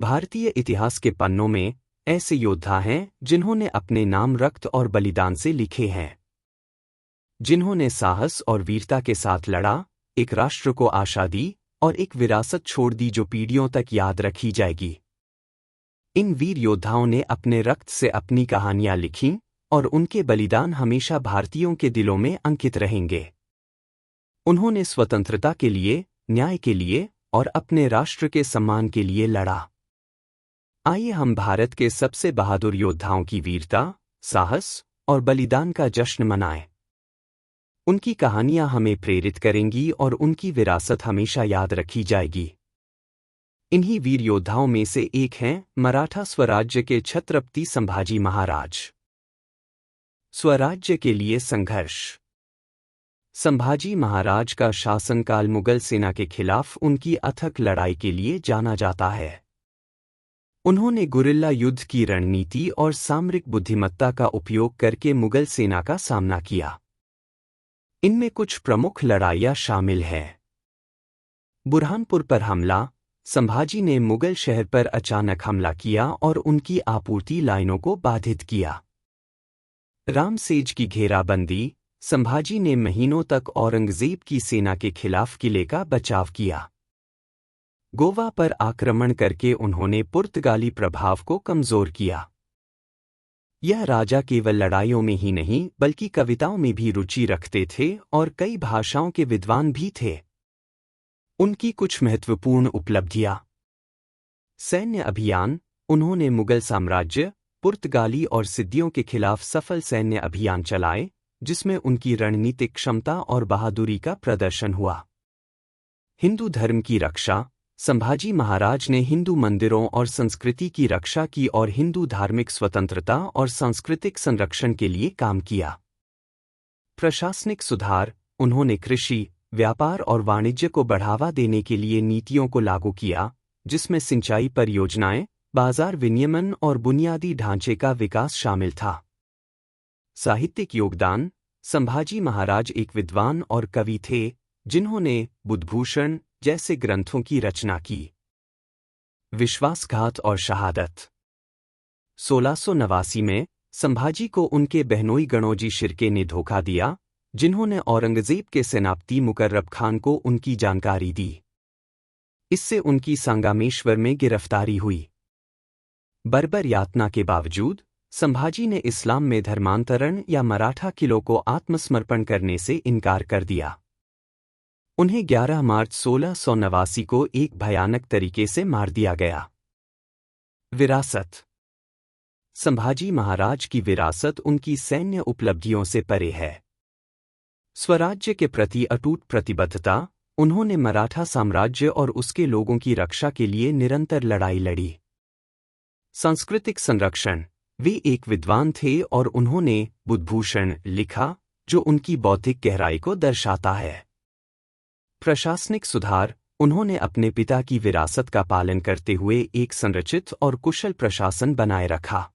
भारतीय इतिहास के पन्नों में ऐसे योद्धा हैं जिन्होंने अपने नाम रक्त और बलिदान से लिखे हैं, जिन्होंने साहस और वीरता के साथ लड़ा, एक राष्ट्र को आशा दी और एक विरासत छोड़ दी जो पीढ़ियों तक याद रखी जाएगी। इन वीर योद्धाओं ने अपने रक्त से अपनी कहानियां लिखीं और उनके बलिदान हमेशा भारतीयों के दिलों में अंकित रहेंगे। उन्होंने स्वतंत्रता के लिए, न्याय के लिए और अपने राष्ट्र के सम्मान के लिए लड़ा। आइए हम भारत के सबसे बहादुर योद्धाओं की वीरता, साहस और बलिदान का जश्न मनाएं। उनकी कहानियां हमें प्रेरित करेंगी और उनकी विरासत हमेशा याद रखी जाएगी। इन्हीं वीर योद्धाओं में से एक हैं मराठा स्वराज्य के छत्रपति संभाजी महाराज। स्वराज्य के लिए संघर्ष। संभाजी महाराज का शासनकाल मुगल सेना के खिलाफ उनकी अथक लड़ाई के लिए जाना जाता है। उन्होंने गुरिल्ला युद्ध की रणनीति और सामरिक बुद्धिमत्ता का उपयोग करके मुगल सेना का सामना किया। इनमें कुछ प्रमुख लड़ाइयां शामिल हैं। बुरहानपुर पर हमला। संभाजी ने मुगल शहर पर अचानक हमला किया और उनकी आपूर्ति लाइनों को बाधित किया। रामसेज की घेराबंदी। संभाजी ने महीनों तक औरंगजेब की सेना के खिलाफ किले का बचाव किया। गोवा पर आक्रमण करके उन्होंने पुर्तगाली प्रभाव को कमजोर किया। यह राजा केवल लड़ाइयों में ही नहीं बल्कि कविताओं में भी रुचि रखते थे और कई भाषाओं के विद्वान भी थे। उनकी कुछ महत्वपूर्ण उपलब्धियां। सैन्य अभियान। उन्होंने मुगल साम्राज्य, पुर्तगाली और सिद्दियों के खिलाफ सफल सैन्य अभियान चलाए, जिसमें उनकी रणनीतिक क्षमता और बहादुरी का प्रदर्शन हुआ। हिंदू धर्म की रक्षा। संभाजी महाराज ने हिंदू मंदिरों और संस्कृति की रक्षा की और हिंदू धार्मिक स्वतंत्रता और सांस्कृतिक संरक्षण के लिए काम किया। प्रशासनिक सुधार। उन्होंने कृषि, व्यापार और वाणिज्य को बढ़ावा देने के लिए नीतियों को लागू किया, जिसमें सिंचाई परियोजनाएं, बाजार विनियमन और बुनियादी ढांचे का विकास शामिल था। साहित्यिक योगदान। संभाजी महाराज एक विद्वान और कवि थे, जिन्होंने बुद्धभूषण जैसे ग्रंथों की रचना की। विश्वासघात और शहादत। 1689 में संभाजी को उनके बहनोई गणोजी शिर्के ने धोखा दिया, जिन्होंने औरंगजेब के सेनापति मुकर्रब खान को उनकी जानकारी दी। इससे उनकी संगमेश्वर में गिरफ्तारी हुई। बर्बर यातना के बावजूद संभाजी ने इस्लाम में धर्मांतरण या मराठा किलों को आत्मसमर्पण करने से इनकार कर दिया। उन्हें 11 मार्च 1689 को एक भयानक तरीके से मार दिया गया। विरासत। संभाजी महाराज की विरासत उनकी सैन्य उपलब्धियों से परे है। स्वराज्य के प्रति अटूट प्रतिबद्धता। उन्होंने मराठा साम्राज्य और उसके लोगों की रक्षा के लिए निरंतर लड़ाई लड़ी। सांस्कृतिक संरक्षण। वे एक विद्वान थे और उन्होंने बुद्धभूषण लिखा, जो उनकी बौद्धिक गहराई को दर्शाता है। प्रशासनिक सुधार। उन्होंने अपने पिता की विरासत का पालन करते हुए एक संरचित और कुशल प्रशासन बनाए रखा।